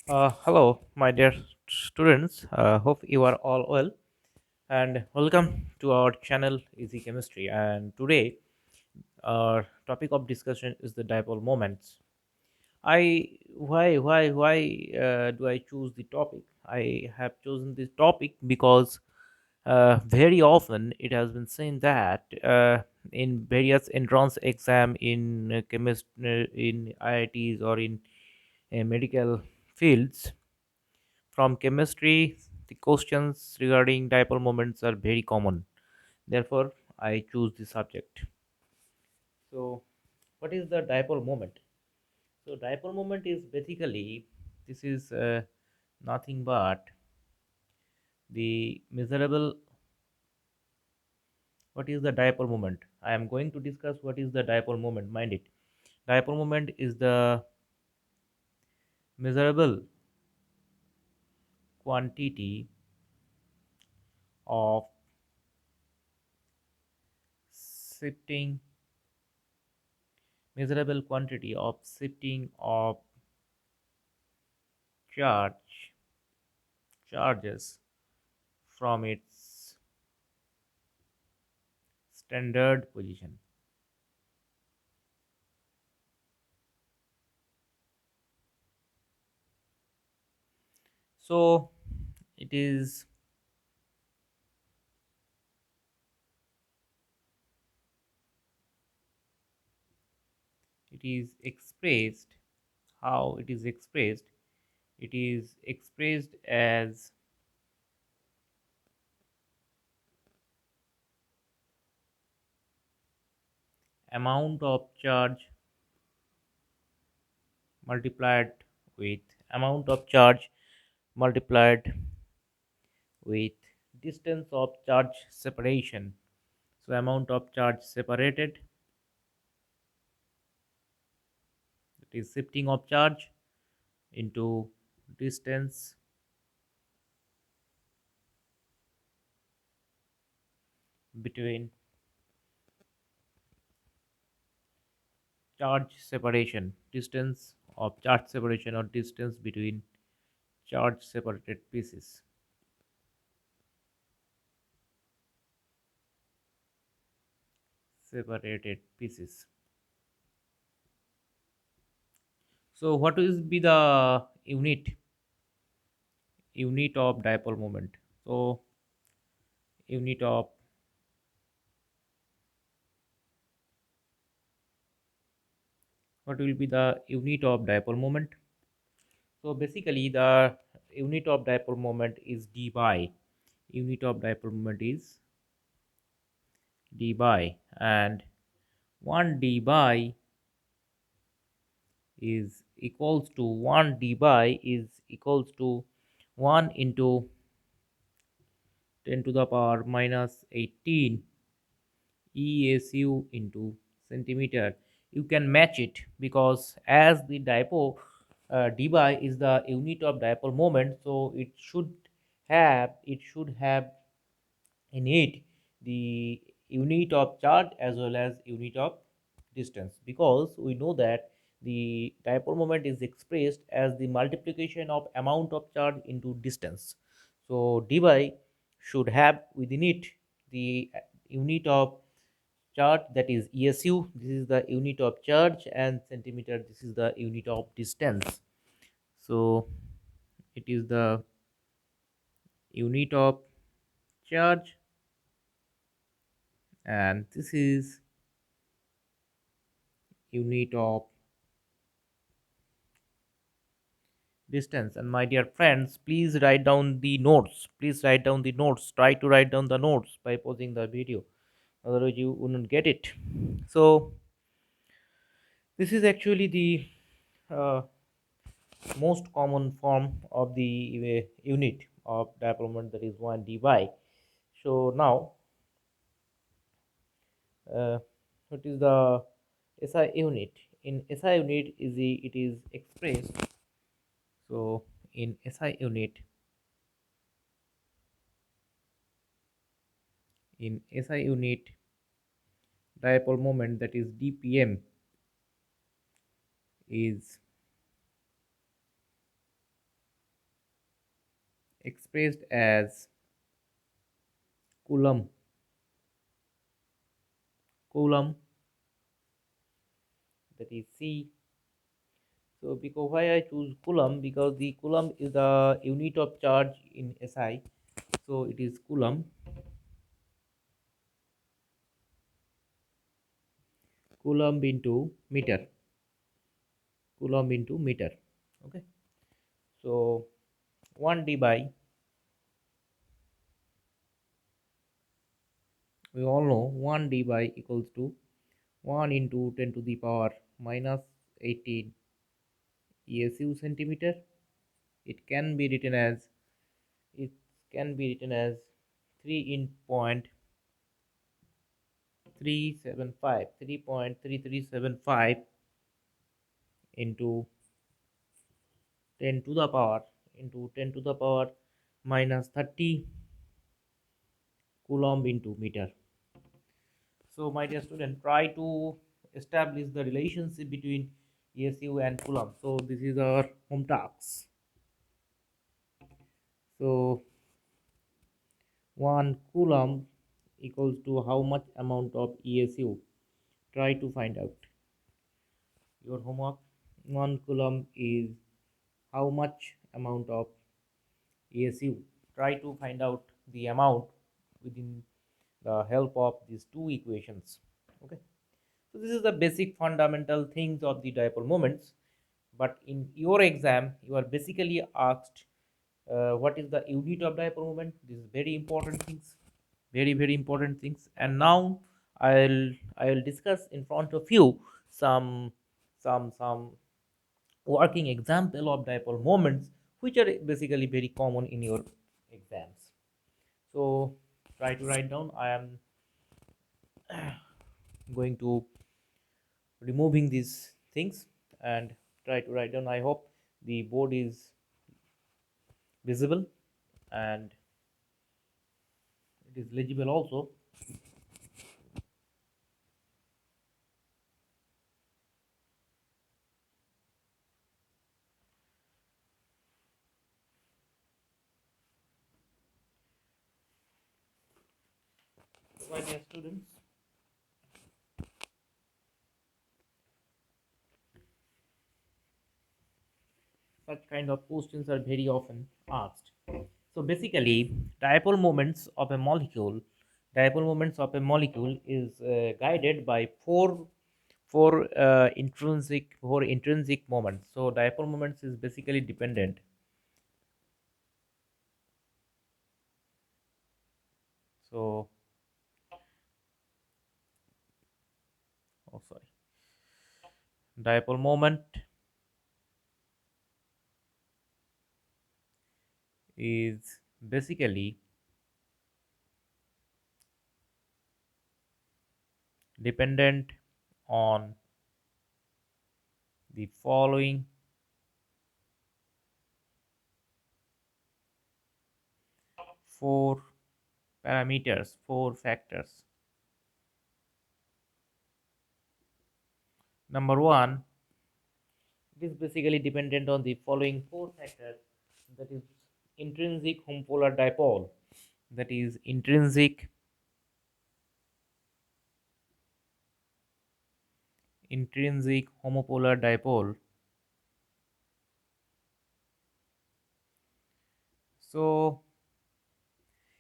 Hello, my dear students. Hope you are all well, and welcome to our channel Easy Chemistry. And today, our topic of discussion is the dipole moments. Why do I choose the topic? I have chosen this topic because very often it has been seen that in various entrance exam in in IITs or in medical fields from chemistry, the questions regarding dipole moments are very common. Therefore, I choose the subject. So, what is the dipole moment? So, dipole moment is basically this is nothing but the measurable. What is the dipole moment? I am going to discuss what is the dipole moment. Mind it. Dipole moment is the measurable quantity of shifting measurable quantity of shifting of charges from its standard position. So it is it is expressed how it is expressed. It is expressed as amount of charge multiplied with amount of charge multiplied with distance of charge separation. So amount of charge separated, that is shifting of charge into distance between charge separation, distance of charge separation or distance between charge separated pieces. So what will be the unit of dipole moment? So unit of what will be the unit of dipole moment? So basically the unit of dipole moment is d by. Unit of dipole moment is d by, and 1 d by is equals to 1 d by is equals to 1 into 10 to the power minus 18 ESU into centimeter. You can match it because as the dipole d by is the unit of dipole moment, so it should have in it the unit of charge as well as unit of distance, because we know that the dipole moment is expressed as the multiplication of amount of charge into distance. So dy should have within it the unit of charge, that is esu, this is the unit of charge, and centimeter, this is the unit of distance. So it is the unit of charge, and this is unit of distance. And my dear friends, please write down the notes. Please write down the notes. Try to write down the notes by pausing the video, otherwise you wouldn't get it. So this is actually the uh, most common form of the unit of dipole moment, that is 1 dy. So now what is the SI unit? In SI unit is it is expressed. So in SI unit dipole moment, that is dpm, is expressed as coulomb, that is C. So because why I choose coulomb, because the coulomb is the unit of charge in SI, so it is coulomb into meter, coulomb into meter. Okay, so 1 d by, we all know 1 d by equals to 1 into 10 to the power minus 18 ESU centimeter. It can be written as, it can be written as 3 in point 375, 3.3375 into 10 to the power into 10 to the power minus 30 coulomb into meter. So my dear student, try to establish the relationship between ESU and coulomb. So this is our home task. So 1 coulomb equals to how much amount of ESU? Try to find out. Your homework, 1 coulomb is how much amount of ESU? Try to find out the amount within the help of these two equations. Okay, so this is the basic fundamental things of the dipole moments. But in your exam, you are basically asked what is the unit of dipole moment. This is very important things, very important things. And now I'll discuss in front of you some working example of dipole moments, which are basically very common in your exams. So try to write down. I am going to removing these things and try to write down. I hope the board is visible and it is legible also. So my dear students, such kind of questions are very often asked. So basically, dipole moments of a molecule is guided by four intrinsic moments. So dipole moments is basically dependent. So, oh sorry, dipole moment is basically dependent on the following four parameters, four factors. Number one, it is basically dependent on the following four factors, that is intrinsic homopolar dipole, that is intrinsic homopolar dipole. So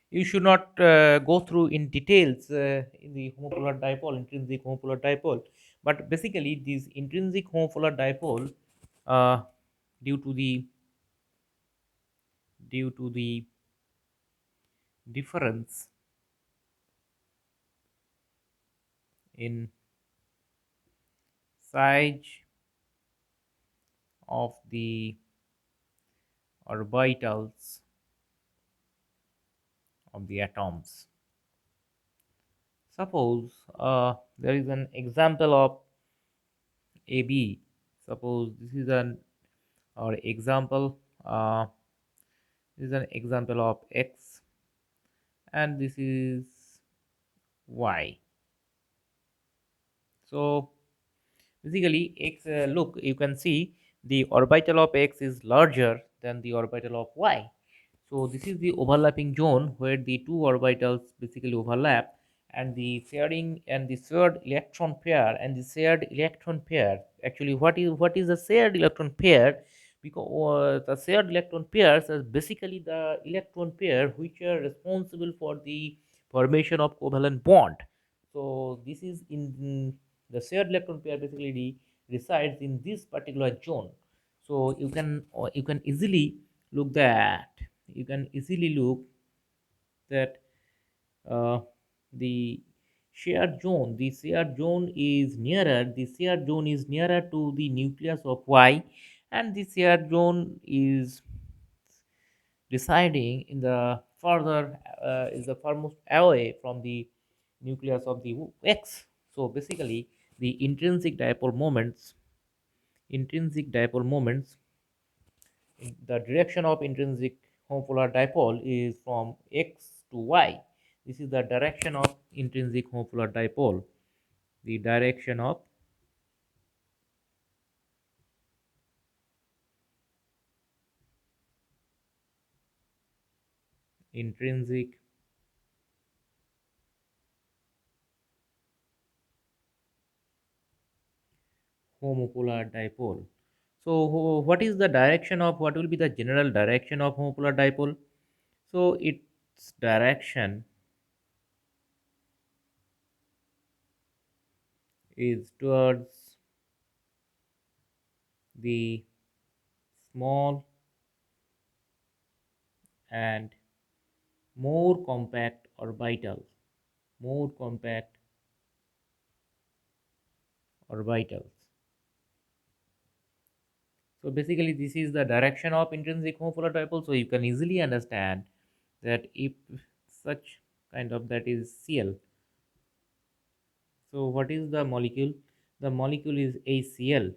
you should not go through in details in the homopolar dipole, intrinsic homopolar dipole, but basically this intrinsic homopolar dipole, uh, due to the difference in size of the orbitals of the atoms. Suppose there is an example of AB. Suppose this is an or example. This is an example of X, and this is Y. So basically, X. Look, you can see the orbital of X is larger than the orbital of Y. So this is the overlapping zone where the two orbitals basically overlap, and the sharing and the shared electron pair and the shared electron pair. Actually, what is a shared electron pair? Because the shared electron pairs are basically the electron pair which are responsible for the formation of covalent bond. So this is in the shared electron pair basically resides in this particular zone. So you can easily look that you can easily look that uh, the the shared zone is nearer to the nucleus of Y, and the shared zone is residing in the further is the farmost away from the nucleus of the X. So basically the intrinsic dipole moments the direction of intrinsic homopolar dipole is from X to Y. This is the direction of intrinsic homopolar dipole. The direction of intrinsic homopolar dipole. So, what will be the general direction of homopolar dipole? So, its direction is towards the small and more compact orbitals. More compact orbitals. So basically, this is the direction of intrinsic homopolar dipole. So you can easily understand that if such kind of that is Cl. So what is the molecule? The molecule is ACl.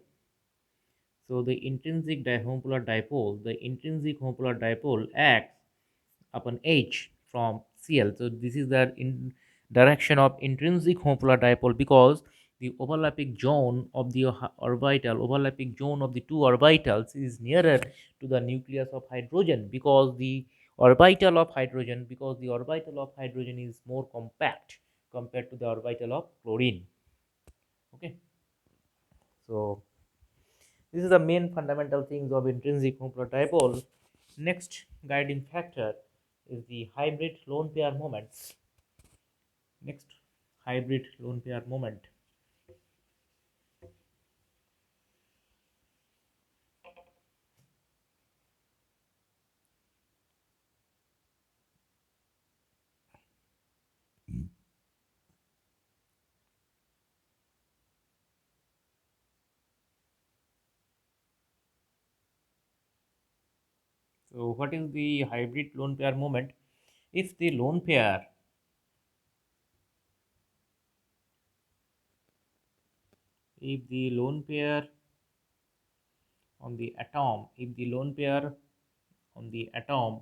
So the intrinsic homopolar dipole acts upon H from Cl. So this is the direction of intrinsic homopolar dipole because the overlapping zone of the two orbitals is nearer to the nucleus of hydrogen because the orbital of hydrogen is more compact compared to the orbital of chlorine. Okay, so this is the main fundamental things of intrinsic homopolar dipole. Next guiding factor is the hybrid lone pair moments. Next, hybrid lone pair moment. So, what is the hybrid lone pair moment? If the lone pair, if the lone pair on the atom, if the lone pair on the atom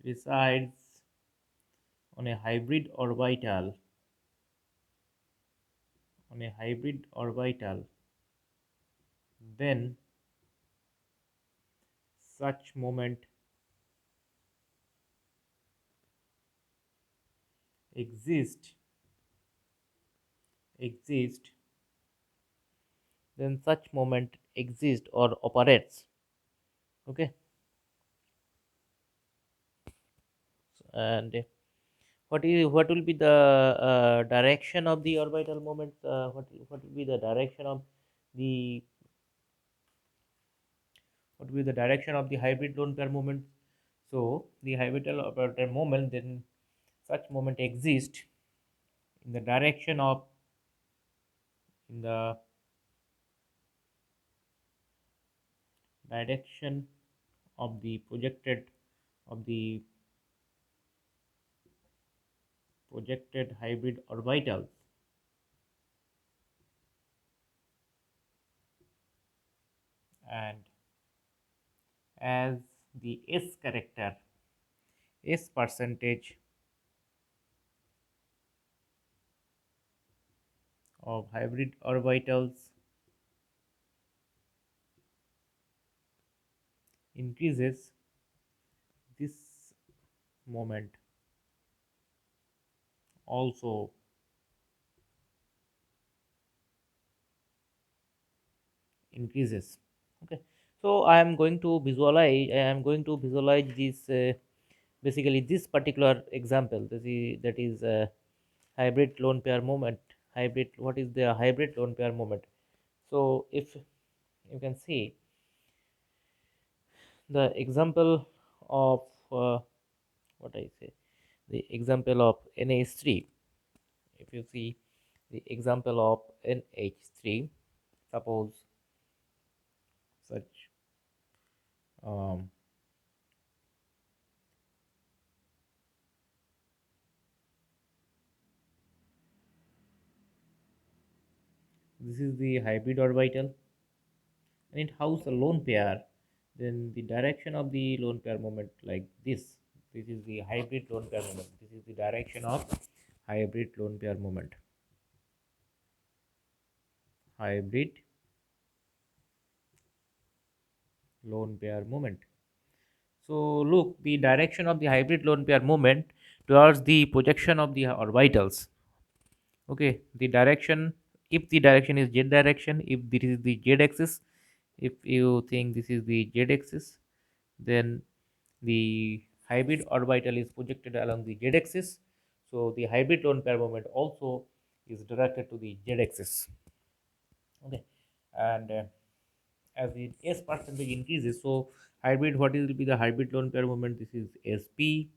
resides on a hybrid orbital, then such moment exist, exist, then such moment exists or operates. Okay, and what will be the direction of the orbital moments? What will be the direction of the what will be the direction of the hybrid lone pair moment? So the hybrid orbital moment, then such moment exists in the direction of in the direction of the of the projected hybrid orbitals, and as the S percentage of hybrid orbitals increases, this moment also increases. Okay, so I am going to visualize this basically this particular example. That is hybrid lone pair moment. Hybrid What is the hybrid lone pair moment? So if you can see the example of what I say, the example of NH3. If you see the example of NH3, suppose such um, this is the hybrid orbital and it houses a lone pair, then the direction of the lone pair moment like this is the hybrid lone pair moment. This is the direction of hybrid lone pair moment. Hybrid lone pair moment. So look, the direction of the hybrid lone pair moment towards the projection of the orbitals. Okay, the direction, if the direction is z direction, if this is the z axis, if you think this is the z axis, then the hybrid orbital is projected along the z axis. So the hybrid lone pair moment also is directed to the z axis. Okay, and as the s percentage increases, so hybrid, what will be the hybrid lone pair moment? This is sp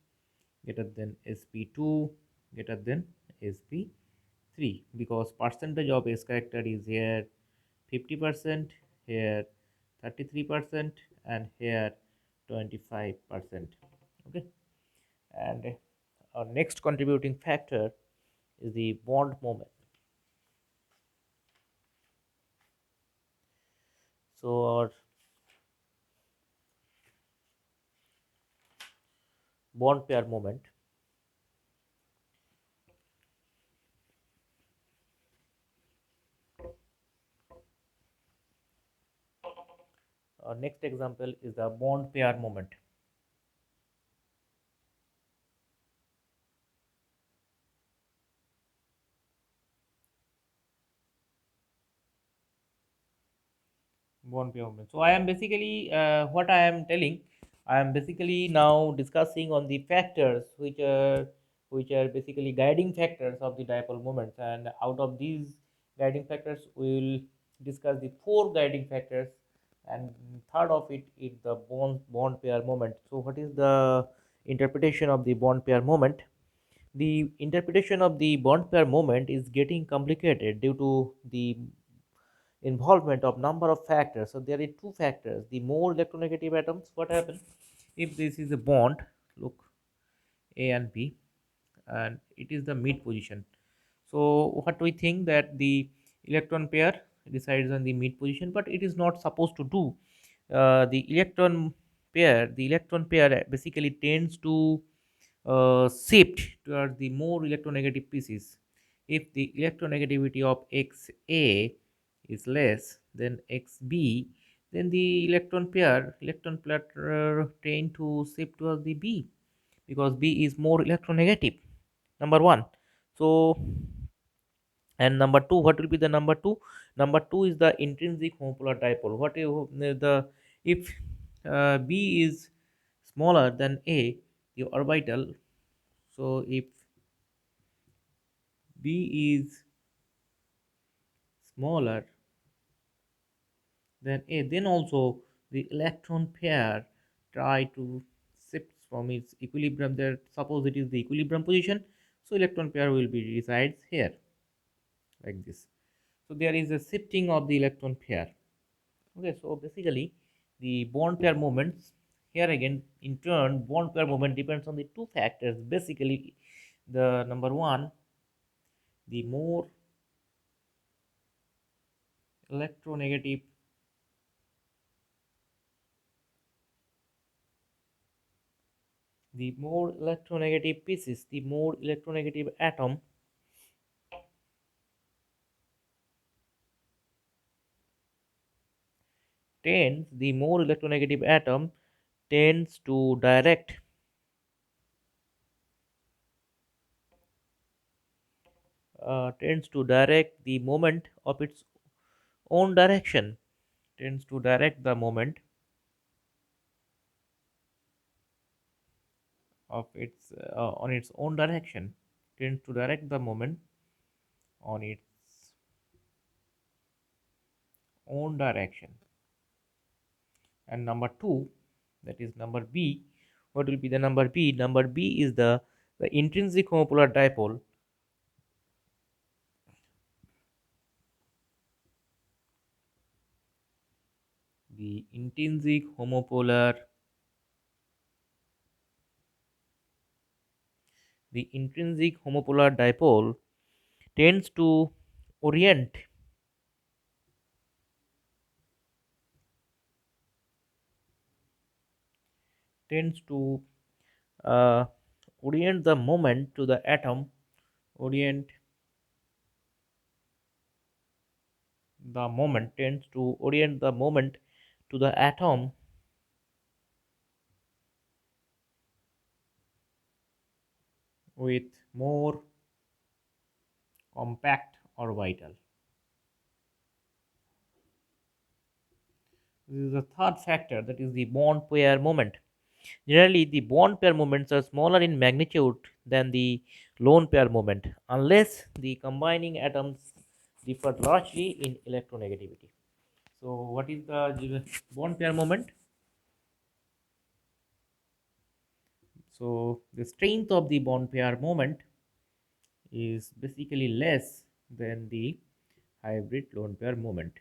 greater than sp2 greater than sp3, because percentage of s character is here 50%, here 33%, and here 25%. Okay, and our next contributing factor is the bond moment. So our bond pair moment. Our next example is the bond pair moment. Bond pair moment. So I am basically what I am telling. I am basically now discussing on the factors which are basically guiding factors of the dipole moments, and out of these guiding factors, we will discuss the four guiding factors, and third of it is the bond pair moment. So what is the interpretation of the bond pair moment? The interpretation of the bond pair moment is getting complicated due to the involvement of number of factors. So there are two factors. The more electronegative atoms, what happens if this is a bond, look, A and B, and it is the mid position. So what we think that the electron pair resides on the mid position, but it is not supposed to do. The electron pair basically tends to shift towards the more electronegative pieces. If the electronegativity of XA is less than XB, then the electron pair tend to shift towards the B, because B is more electronegative. Number one. So, and number two, what will be the number two? Number two is the intrinsic homopolar dipole. What you the if B is smaller than A, the orbital. So if B is smaller than A, then also the electron pair try to shift from its equilibrium. There, suppose it is the equilibrium position, so electron pair will be resides here like this. So there is a shifting of the electron pair. Okay, so basically the bond pair moments, here again in turn bond pair moment depends on the two factors. Basically, the number one, the more electronegative the more electronegative pieces, the more electronegative atom the more electronegative atom tends to direct tends to direct the moment of its own direction, tends to direct the moment of its on its own direction, tends to direct the moment on its own direction. And number two, that is number B. What will be the number B? Number B is the intrinsic homopolar dipole. The intrinsic homopolar, the intrinsic homopolar dipole tends to orient, tends to uh, orient the moment to the atom, orient the moment, tends to orient the moment to the atom with more compact orbital. This is the third factor, that is the bond pair moment. Generally, the bond pair moments are smaller in magnitude than the lone pair moment, unless the combining atoms differ largely in electronegativity. So, what is the bond pair moment? So, the strength of the bond pair moment is basically less than the hybrid lone pair moment.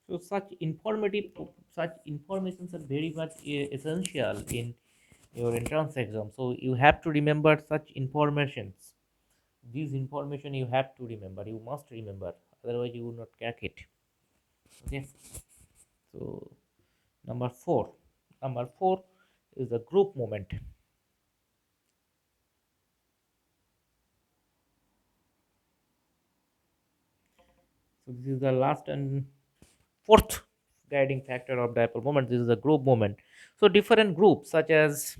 So, such informations are very much essential in your entrance exam. So, you have to remember such informations. These information you have to remember. You must remember. Otherwise, you will not crack it. Okay. So, number four. Number four is the group moment. So, this is the last and fourth guiding factor of dipole moment. This is a group moment. So, different groups such as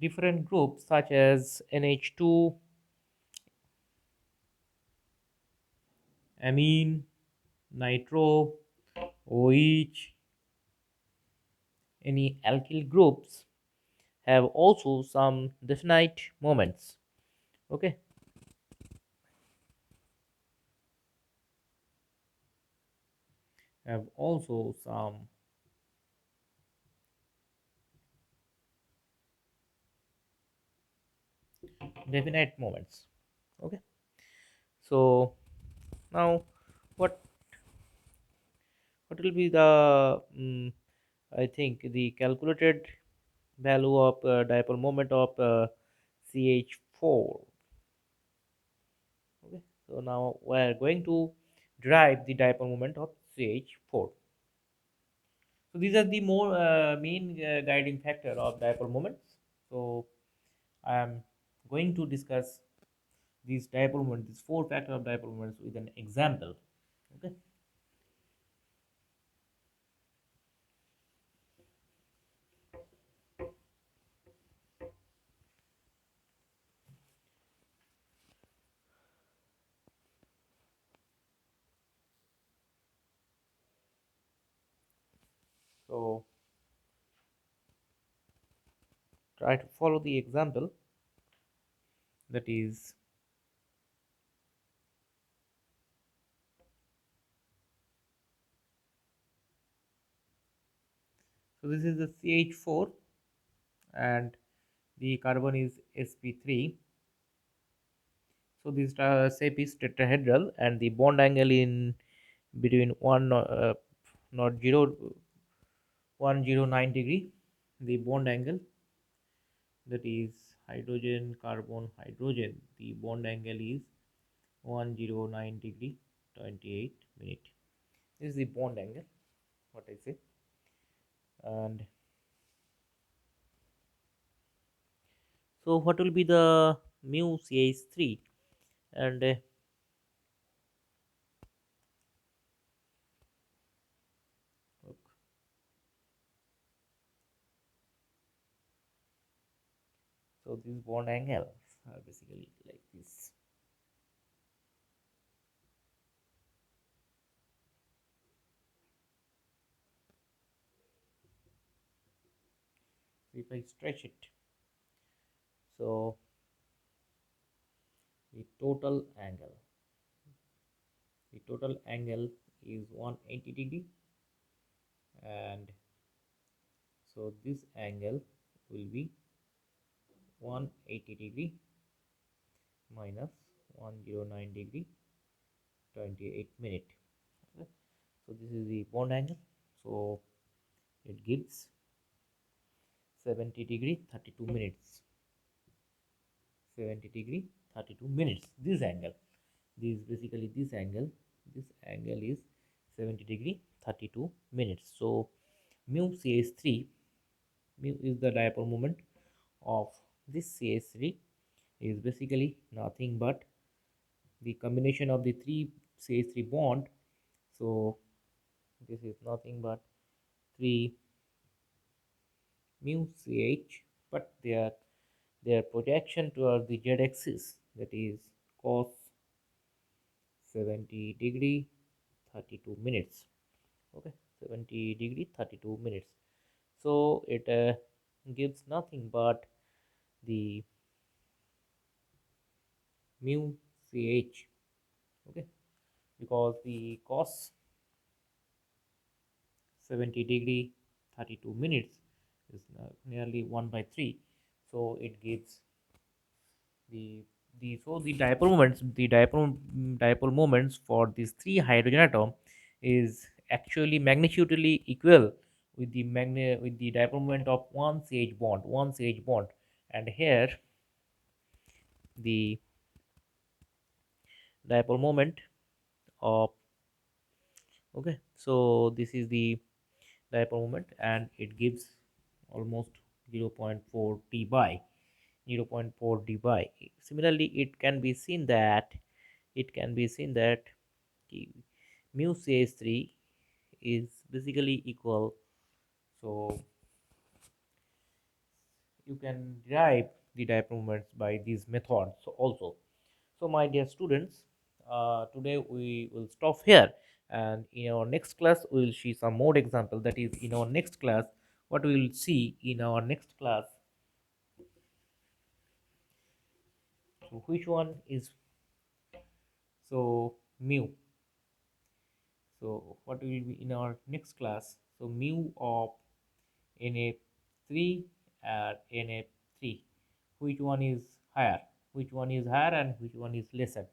NH2, amine, nitro, OH, any alkyl groups have also some definite moments. Okay, have also some definite moments. Okay, so now what will be the I think the calculated value of dipole moment of CH4. Okay, so now we are going to derive the dipole moment of CH4. So these are the more main guiding factor of dipole moments. So I am going to discuss these dipole moments, these four factor of dipole moments with an example. Okay, so try to follow the example, that is, so this is the CH4 and the carbon is sp3. So this shape is tetrahedral and the bond angle in between 1 not 0 109 degree. The bond angle, that is hydrogen carbon hydrogen, the bond angle is 109 degree 28 minute. This is the bond angle, what I say. And so what will be the mu CH3? And look, so these bond angles are basically like this. So if I stretch it, so the total angle, the total angle is 180 degree, and so this angle will be 180 degree minus 109 degree 28 minute. Okay. So this is the bond angle, so it gives 70 degree 32 minutes. 70 degree 32 minutes. This angle, this basically this angle is 70 degree 32 minutes. So mu ch3, mu is the dipole moment of this ch3, is basically nothing but the combination of the three ch3 bond. So this is nothing but 3 mu ch, but their projection towards the z axis, that is cos 70 degree 32 minutes. Okay, 70 degree 32 minutes. So it gives nothing but the mu ch. Okay, because the cos 70 degree 32 minutes is nearly 1 by 3, so it gives the the dipole moments for these three hydrogen atom is actually magnitudely equal with the with the dipole moment of one CH bond. And here the dipole moment of, okay, so this is the dipole moment, and it gives almost 0.4 t by 0.4 d by. Similarly, it can be seen that the mu ch3 is basically equal. So you can derive the dipole moments by these methods also. So my dear students, today we will stop here, and in our next class we will see some more example. That is, in our next class, what we will see in our next class, so which one is, so mu, so what will be in our next class, so mu of Na3 and Na3, which one is higher, and which one is lesser.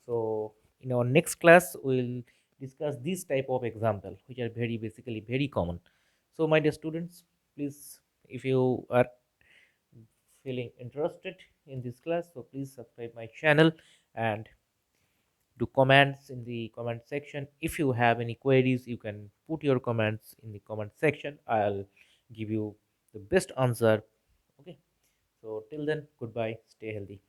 So in our next class we'll discuss this type of example, which are very basically very common. So my dear students, please, if you are feeling interested in this class, so please subscribe my channel and do comments in the comment section. If you have any queries, you can put your comments in the comment section. I'll give you the best answer. Okay, so till then, goodbye, stay healthy.